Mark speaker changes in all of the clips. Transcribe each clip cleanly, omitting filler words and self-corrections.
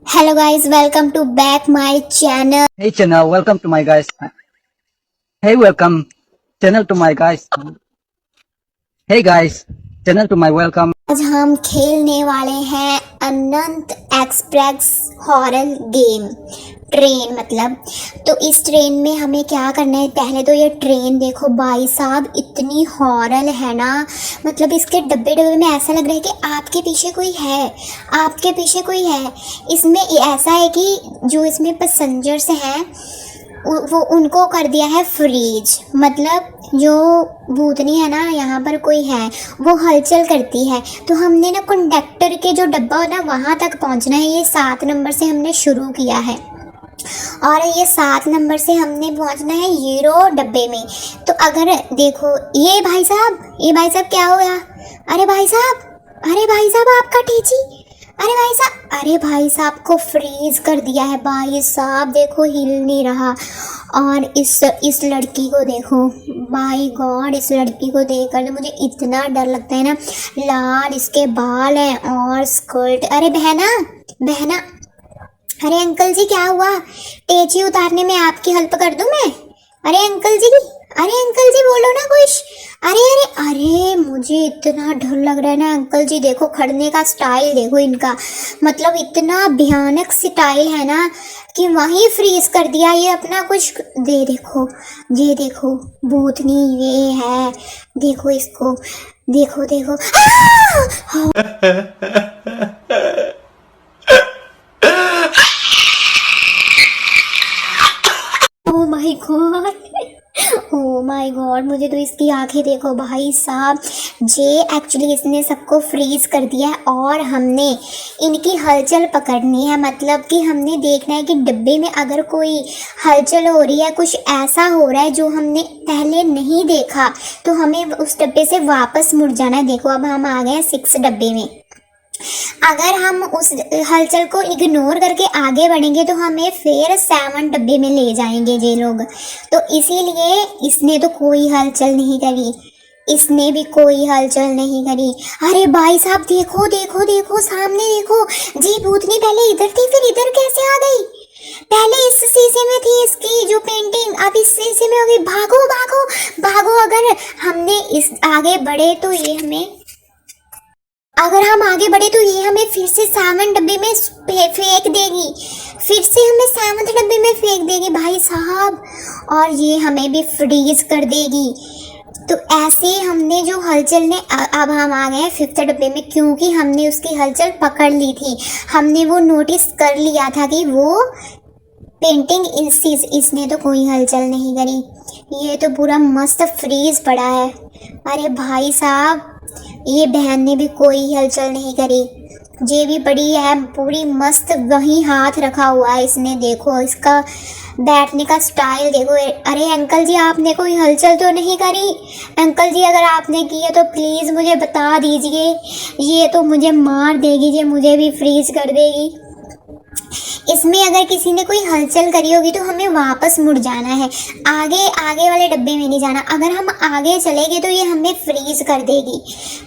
Speaker 1: Hello guys, welcome to back my channel.
Speaker 2: Hey channel, welcome to my guys. Hey, welcome channel to my guys. Hey guys, channel to my welcome.
Speaker 1: आज हम खेलने वाले हैं अनंत express horror game. Train मतलब तो इस train में हमें क्या करना है। पहले तो ये ट्रेन देखो भाई साहब, इतनी हॉरर है ना। मतलब इसके डब्बे डब्बे में ऐसा लग रहा है कि आपके पीछे कोई है, आपके पीछे कोई है। इसमें ऐसा है कि जो इसमें पैसेंजर्स हैं वो उनको कर दिया है फ्रीज। मतलब जो भूतनी है ना, यहाँ पर कोई है वो हलचल करती है। तो हमने ना कंडक्टर के जो डब्बा हो ना वहाँ तक पहुँचना है। ये 7 नंबर से हमने शुरू किया है और ये 7 नंबर से हमने पहुँचना है हीरो डब्बे में। तो अगर देखो ये भाई साहब क्या हो गया? अरे भाई साहब आपका टीची। अरे भाई साहब को फ्रीज कर दिया है। भाई साहब देखो हिल नहीं रहा। और इस लड़की को देखो, माय गॉड, इस लड़की को देखकर तो मुझे इतना डर लगता है ना। लाल इसके बाल हैं और स्कर्ट। अरे बहना, अरे अंकल जी क्या हुआ? टेची उतारने में आपकी हेल्प कर दूं मैं? अरे अंकल जी बोलो ना कुछ। अरे मुझे इतना डर लग रहा है ना। अंकल जी देखो खड़ने का स्टाइल देखो इनका, मतलब इतना भयानक स्टाइल है ना कि वहीं फ्रीज कर दिया। ये अपना कुछ ये देखो भूतनी ये है। देखो इसको, देखो ओ माय गॉड, मुझे तो इसकी आंखें देखो भाई साहब। एक्चुअली इसने सबको फ्रीज कर दिया है और हमने इनकी हलचल पकड़नी है। मतलब कि हमने देखना है कि डिब्बे में अगर कोई हलचल हो रही है, कुछ ऐसा हो रहा है जो हमने पहले नहीं देखा, तो हमें उस डब्बे से वापस मुड़ जाना है। देखो अब हम आ गए हैं 6 डब्बे में। अगर हम उस हलचल को इग्नोर करके आगे बढ़ेंगे तो हमें फिर 7 डब्बे में ले जाएंगे ये लोग। तो इसीलिए इसने तो कोई हलचल नहीं करी, इसने भी कोई हलचल नहीं करी। अरे भाई साहब देखो सामने देखो जी। भूतनी पहले इधर थी, फिर इधर कैसे आ गई? पहले इस शीशे में थी इसकी जो पेंटिंग, अब इस शीशे में होगी। भागो। अगर हमने इस आगे बढ़े तो ये हमें अगर हम आगे बढ़े तो ये हमें फिर से 7 डब्बे में फेंक देगी। फिर से हमें 7 डब्बे में फेंक देगी भाई साहब, और ये हमें भी फ्रीज कर देगी। तो ऐसे हमने जो हलचल ने अब हम आ गए 5th डब्बे में, क्योंकि हमने उसकी हलचल पकड़ ली थी। हमने वो नोटिस कर लिया था कि वो पेंटिंग इसने तो कोई हलचल नहीं करी। ये तो पूरा मस्त फ्रीज पड़ा है। अरे भाई साहब ये बहन ने भी कोई हलचल नहीं करी। ये भी बड़ी है पूरी मस्त, वहीं हाथ रखा हुआ है इसने। देखो इसका बैठने का स्टाइल देखो। अरे अंकल जी आपने कोई हलचल तो नहीं करी? अंकल जी अगर आपने की है तो प्लीज़ मुझे बता दीजिए। ये तो मुझे मार देगी, ये मुझे भी फ्रीज कर देगी। इसमें अगर किसी ने कोई हलचल करी होगी तो हमें वापस मुड़ जाना है। आगे वाले डब्बे में नहीं जाना। अगर हम आगे चले गए तो ये हमें फ्रीज कर देगी।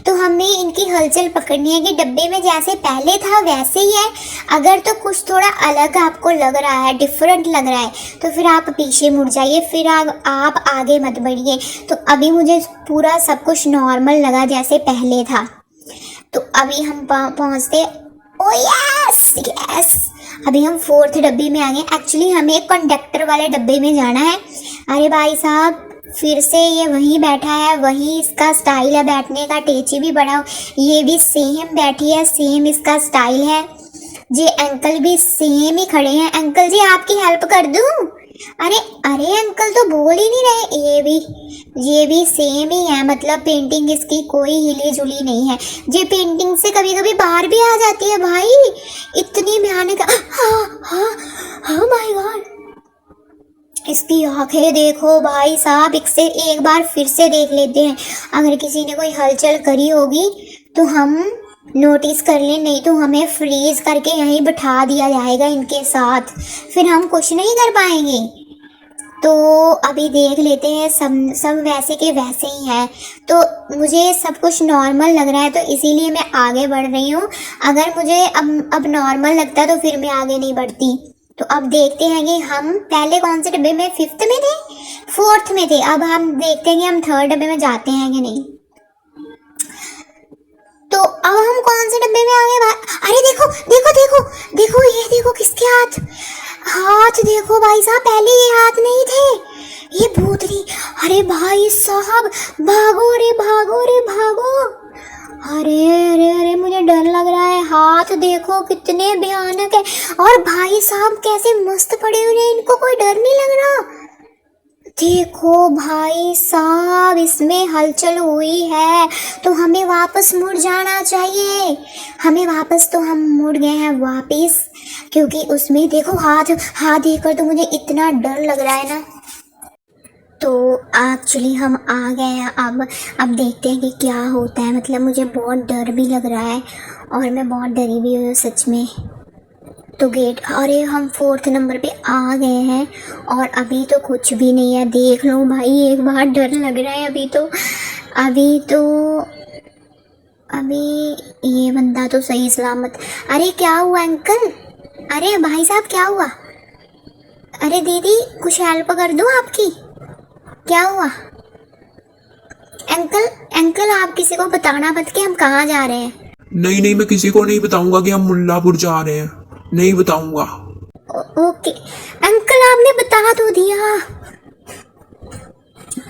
Speaker 1: तो हमें इनकी हलचल पकड़नी है कि डब्बे में जैसे पहले था वैसे ही है। अगर तो कुछ थोड़ा अलग आपको लग रहा है, डिफरेंट लग रहा है, तो फिर आप पीछे मुड़ जाइए, फिर आप आगे मत बढ़िए। तो अभी मुझे पूरा सब कुछ नॉर्मल लगा जैसे पहले था। तो अभी हम पहुँचते, ओ यस, अभी हम 4th डब्बे में आ गए। एक्चुअली हमें कंडक्टर वाले डब्बे में जाना है। अरे भाई साहब फिर से ये वहीं बैठा है, वही इसका स्टाइल है बैठने का। टेची भी बड़ा, ये भी सेम बैठी है, सेम इसका स्टाइल है। जी अंकल भी सेम ही खड़े हैं। अंकल जी आपकी हेल्प कर दूं? अरे अंकल तो बोल ही नहीं रहे। ये भी सेम ही है, मतलब पेंटिंग इसकी कोई हिली जुली नहीं है। ये पेंटिंग से कभी कभी बाहर भी आ जाती है भाई, इतनी भयानक। हाँ माय गॉड, इसकी आंखें देखो भाई साहब। इससे एक बार फिर से देख लेते हैं। अगर किसी ने कोई हलचल करी होगी तो हम नोटिस कर लें, नहीं तो हमें फ्रीज करके यहीं बिठा दिया जाएगा इनके साथ। फिर हम कुछ नहीं कर पाएंगे। तो अभी देख लेते हैं, सब सब वैसे के वैसे ही हैं। तो मुझे सब कुछ नॉर्मल लग रहा है, तो इसीलिए मैं आगे बढ़ रही हूँ। अगर मुझे अब नॉर्मल लगता तो फिर मैं आगे नहीं बढ़ती। तो अब देखते हैं कि हम पहले कौन से डब्बे में, 5th में थे, 4th में थे। अब हम देखते हैं कि हम 3rd डब्बे में जाते हैं कि नहीं। तो अब हम कौन से डब्बे में आ गए? अरे देखो देखो देखो देखो, ये देखो किसके हाथ, हाथ देखो भाई साहब, पहले ये हाथ नहीं थे, ये भूतनी। अरे भाई साहब, भागो रे भागो रे भागो। अरे अरे अरे, मुझे डर लग रहा है। हाथ देखो कितने भयानक है, और भाई साहब कैसे मस्त पड़े हुए हैं, इनको कोई डर नहीं लग रहा। देखो भाई साहब, इसमें हलचल हुई है, तो हमें वापस मुड़ जाना चाहिए। हमें वापस, तो हम मुड़ गए हैं वापस, क्योंकि उसमें देखो हाथ, हाथ देखकर तो मुझे इतना डर लग रहा है ना। तो एक्चुअली हम आ गए हैं। अब देखते हैं कि क्या होता है। मतलब मुझे बहुत डर भी लग रहा है, और मैं बहुत डरी भी हूँ सच में। तो गेट, अरे हम 4th नंबर पे आ गए हैं, और अभी तो कुछ भी नहीं है। देख लो भाई, एक बार डर लग रहा है। अभी ये बंदा तो सही सलामत। अरे क्या हुआ अंकल? अरे भाई साहब क्या हुआ? अरे दीदी, कुछ हेल्प कर दूँ आपकी? क्या हुआ? अंकल अंकल, आप किसी को बताना मत कि हम कहाँ जा रहे हैं।
Speaker 3: नहीं नहीं, मैं किसी को नहीं बताऊंगा कि हम मुल्लापुर जा रहे हैं, नहीं बताऊंगा।
Speaker 1: ओके अंकल, आपने बता तो दिया।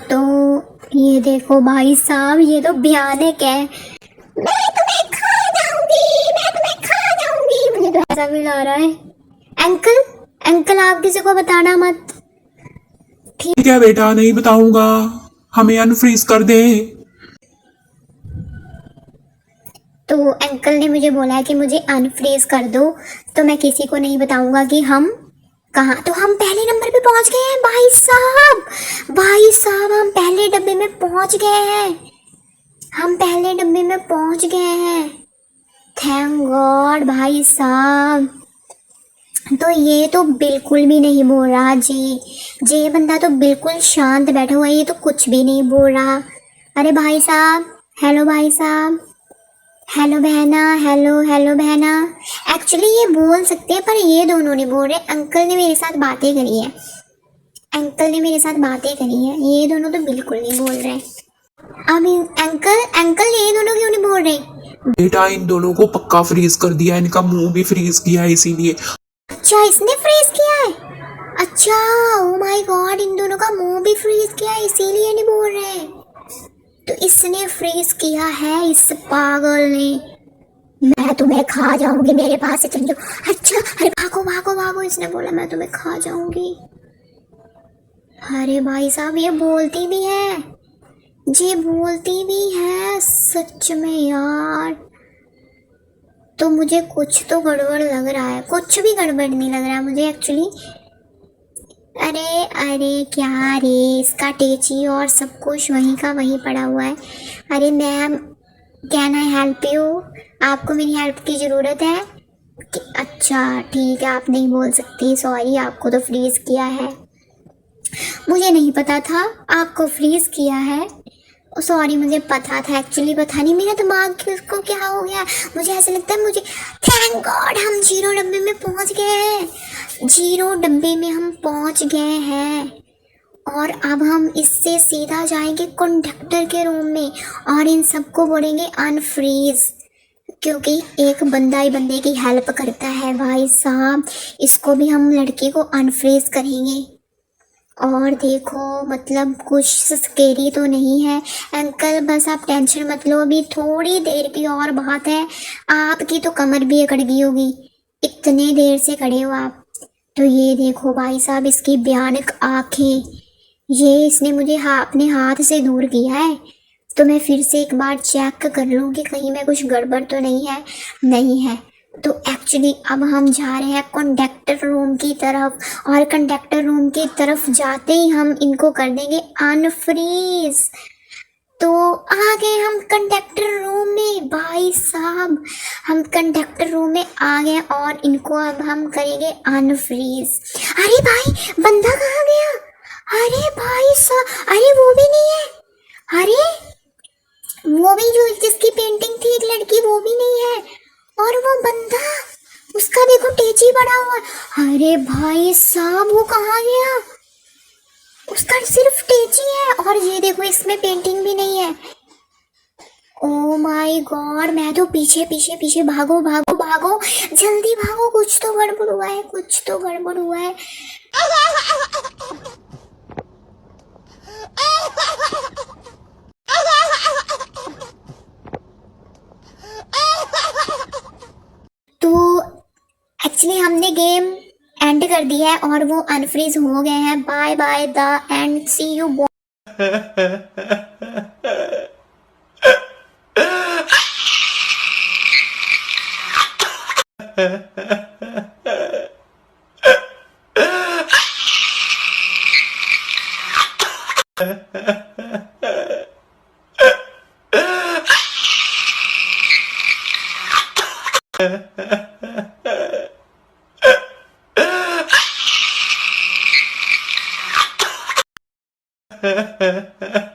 Speaker 1: तो ये देखो भाई साहब, ये तो भयानक है। मैं तुम्हें खा जाऊंगी, मैं तुम्हें खा जाऊंगी, मुझे तो ऐसा भी लग रहा है। अंकल अंकल, आप किसी को बताना मत।
Speaker 3: ठीक है बेटा, नहीं बताऊंगा, हमें अनफ्रीज कर दे।
Speaker 1: तो अंकल ने मुझे बोला है कि मुझे अनफ्रीज कर दो, तो मैं किसी को नहीं बताऊंगा कि हम कहाँ। तो हम पहले नंबर पे पहुंच गए हैं भाई साहब, भाई साहब हम पहले डब्बे में पहुंच गए हैं, हम पहले डब्बे में पहुंच गए हैं। थैंक गॉड भाई साहब। तो ये तो बिल्कुल भी नहीं बोल रहा जी, ये बंदा तो बिल्कुल शांत बैठा हुआ है, ये तो कुछ भी नहीं बोल रहा। अरे भाई साहब, हेलो भाई साहब, हेलो बहना, हेलो हेलो बहना। एक्चुअली ये बोल सकते हैं, पर ये दोनों नहीं बोल रहे। अंकल ने मेरे साथ बातें करी है, अंकल ने मेरे साथ बातें करी है, ये दोनों तो बिल्कुल नहीं बोल रहे। अब अंकल अंकल, ये दोनों क्यों नहीं बोल रहे?
Speaker 3: बेटा इन दोनों को पक्का फ्रीज कर दिया, इनका मुंह भी फ्रीज किया है इसीलिए।
Speaker 1: अच्छा, इसने फ्रीज किया है? अच्छा, ओ माय गॉड, इन दोनों का मुंह भी फ्रीज किया है, इसीलिए नहीं बोल रहे। तो इसने फ्रीज किया है, इस पागल ने। मैं तुम्हें खा जाऊंगी, मेरे पास से चल जाओ। अच्छा, अरे भागो भागो भागो, इसने बोला मैं तुम्हें खा जाऊंगी। अरे भाई साहब, ये बोलती भी है, ये बोलती भी है सच में यार। तो मुझे कुछ तो गड़बड़ लग रहा है, कुछ भी गड़बड़ नहीं लग रहा है मुझे एक्चुअली। अरे अरे क्या रे, इसका टेची और सब कुछ वहीं का वहीं पड़ा हुआ है। अरे ma'am, can I help you? आपको मेरी हेल्प की ज़रूरत है? अच्छा ठीक है, आप नहीं बोल सकती, सॉरी, आपको तो फ्रीज़ किया है। मुझे नहीं पता था आपको फ्रीज़ किया है। सॉरी, मुझे पता था एक्चुअली, पता नहीं मेरा दिमाग किसको क्या हो गया। मुझे ऐसा लगता है मुझे, थैंक गॉड हम 0 डब्बे में पहुंच गए हैं, 0 डब्बे में हम पहुंच गए हैं। और अब हम इससे सीधा जाएंगे कंडक्टर के रूम में, और इन सबको बोलेंगे अनफ्रीज, क्योंकि एक बंदा ही बंदे की हेल्प करता है भाई साहब। इसको भी हम लड़के को अनफ्रीज करेंगे। और देखो, मतलब कुछ स्केरी तो नहीं है अंकल, बस आप टेंशन मत लो, अभी थोड़ी देर की और बात है। आपकी तो कमर भी अकड़ गई होगी, इतने देर से खड़े हो आप। तो ये देखो भाई साहब, इसकी भयानक आंखें, ये इसने मुझे अपने हाथ से दूर किया है। तो मैं फिर से एक बार चेक कर लूँ कि कहीं में कुछ गड़बड़ तो नहीं है। नहीं है। तो एक्चुअली अब हम जा रहे हैं कंडक्टर रूम की तरफ, और कंडक्टर रूम की तरफ जाते ही हम इनको कर देंगे अनफ्रीज। तो आ गए हम कंडक्टर रूम में भाई साहब, हम कंडक्टर रूम में आ गए, और इनको अब हम करेंगे अनफ्रीज। अरे भाई, बंदा कहाँ गया? अरे भाई साहब, अरे वो भी नहीं है। अरे वो भी जो जिसकी पेंटिंग थी एक लड़की, वो भी नहीं है। और वो बंदा, उसका देखो टेची बना हुआ है। अरे भाई साहब, वो कहाँ गया? उसका सिर्फ टेची है और ये देखो इसमें पेंटिंग भी नहीं है। ओ माय गॉड, मैं तो पीछे पीछे पीछे, भागो भागो भागो, जल्दी भागो, कुछ तो गड़बड़ हुआ है, कुछ तो गड़बड़ हुआ है। तो एक्चुअली हमने गेम एंड कर दिया है और वो अनफ्रीज हो गए हैं। Bye bye the end, see you.
Speaker 3: Ha ha ha.